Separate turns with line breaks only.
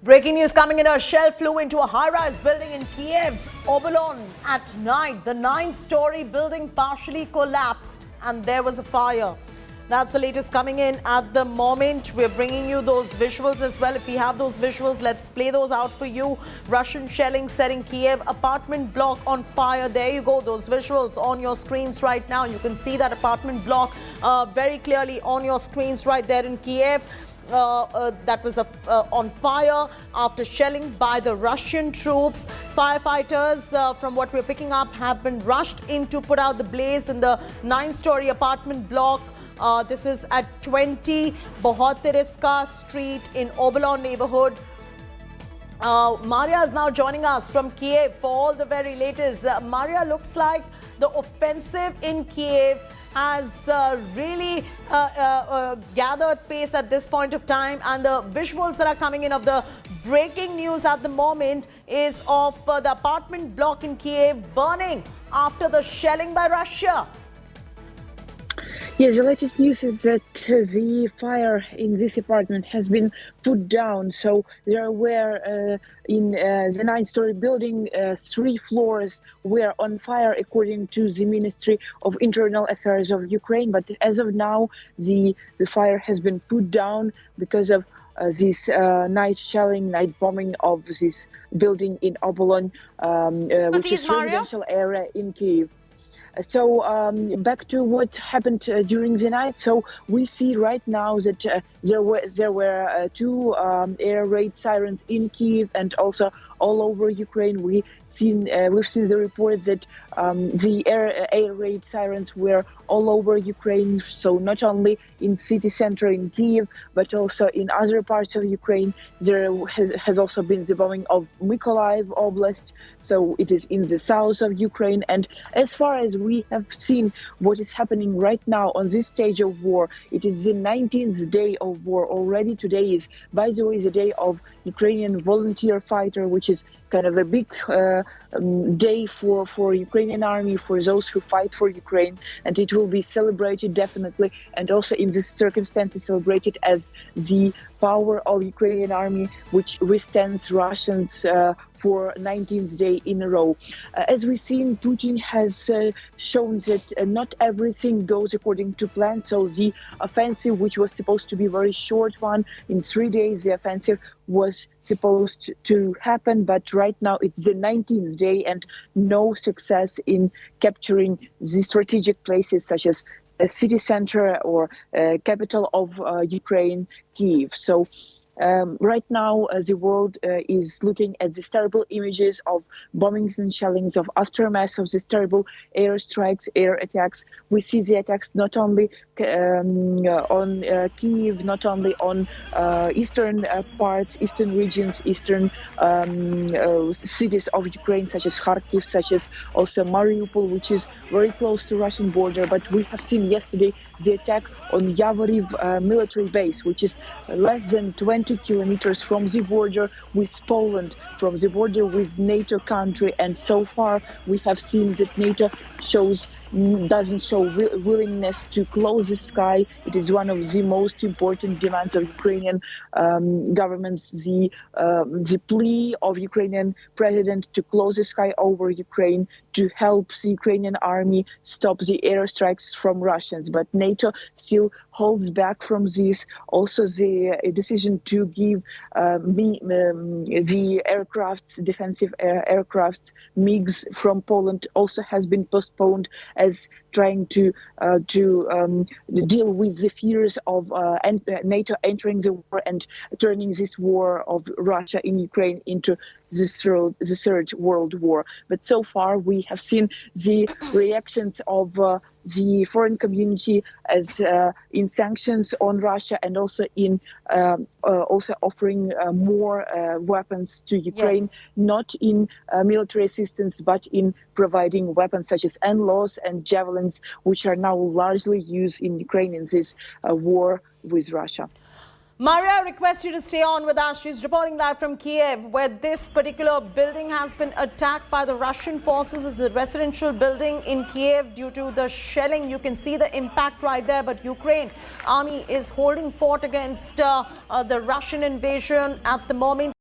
Breaking news coming in. A shell flew into a high-rise building in Kyiv's Obolon at night. The 9-story building partially collapsed and there was a fire. That's the latest coming in at the moment. We're bringing you those visuals as well. If we have those visuals, let's play those out for you. Russian shelling setting Kyiv apartment block on fire. There you go. Those visuals on your screens right now. You can see that apartment block very clearly on your screens right there in Kyiv. That was on fire after shelling by the Russian troops. Firefighters, from what we're picking up, have been rushed in to put out the blaze in the 9-story apartment block. This is at 20 Bohotiriska Street in Obolon neighborhood. Maria is now joining us from Kyiv for all the very latest. Maria, looks like the offensive in Kyiv has really gathered pace at this point of time, and the visuals that are coming in of the breaking news at the moment is of the apartment block in Kyiv burning after the shelling by Russia.
Yes, the latest news is that the fire in this apartment has been put down. So there were in the 9-story building, 3 floors were on fire, according to the Ministry of Internal Affairs of Ukraine. But as of now, the fire has been put down because of this night shelling, night bombing of this building in Obolon, which is a residential area in Kyiv. So back to what happened during the night. So we see right now that there were 2 air raid sirens in Kyiv and also all over Ukraine. We've seen the report that the air raid sirens were all over Ukraine. So not only in city center in Kyiv, but also in other parts of Ukraine. There has also been the bombing of Mykolaiv Oblast. So it is in the south of Ukraine. And as far as we have seen what is happening right now on this stage of war, it is the 19th day of war already. Today is, by the way, the day of Ukrainian volunteer fighter, which is kind of a big day for Ukrainian army, for those who fight for Ukraine, and it will be celebrated definitely, and also in this circumstances celebrated as the power of Ukrainian army, which withstands Russians for 19th day in a row. As we've seen, Putin has shown that not everything goes according to plan. So the offensive, which was supposed to be a very short one, in 3 days, the offensive was supposed to happen, but right now it's the 19th day and no success in capturing the strategic places such as a city center or capital of Ukraine, Kyiv. So right now, the world is looking at these terrible images of bombings and shellings, of aftermath of these terrible airstrikes, air attacks. We see the attacks not only on Kyiv, not only on eastern parts, eastern regions, eastern cities of Ukraine, such as Kharkiv, such as also Mariupol, which is very close to Russian border. But we have seen yesterday the attack on Yavoriv military base, which is less than 20 kilometers from the border with Poland, from the border with NATO country. And so far we have seen that NATO doesn't show willingness to close the sky. It is one of the most important demands of Ukrainian governments, the plea of Ukrainian president to close the sky over Ukraine, to help the Ukrainian army stop the airstrikes from Russians. But NATO still holds back from this. Also, the decision to give the aircraft, defensive aircraft, MiGs from Poland also has been postponed, as trying to deal with the fears of NATO entering the war and turning this war of Russia in Ukraine into the third world war. But so far we have seen the reactions of the foreign community as in sanctions on Russia, and also in also offering more weapons to Ukraine, yes, not in military assistance, but in providing weapons such as NLAWs and javelins, which are now largely used in Ukraine in this war with Russia.
Maria, I request you to stay on with us. She's reporting live from Kyiv, where this particular building has been attacked by the Russian forces. It's a residential building in Kyiv due to the shelling. You can see the impact right there, but Ukraine army is holding fort against the Russian invasion at the moment.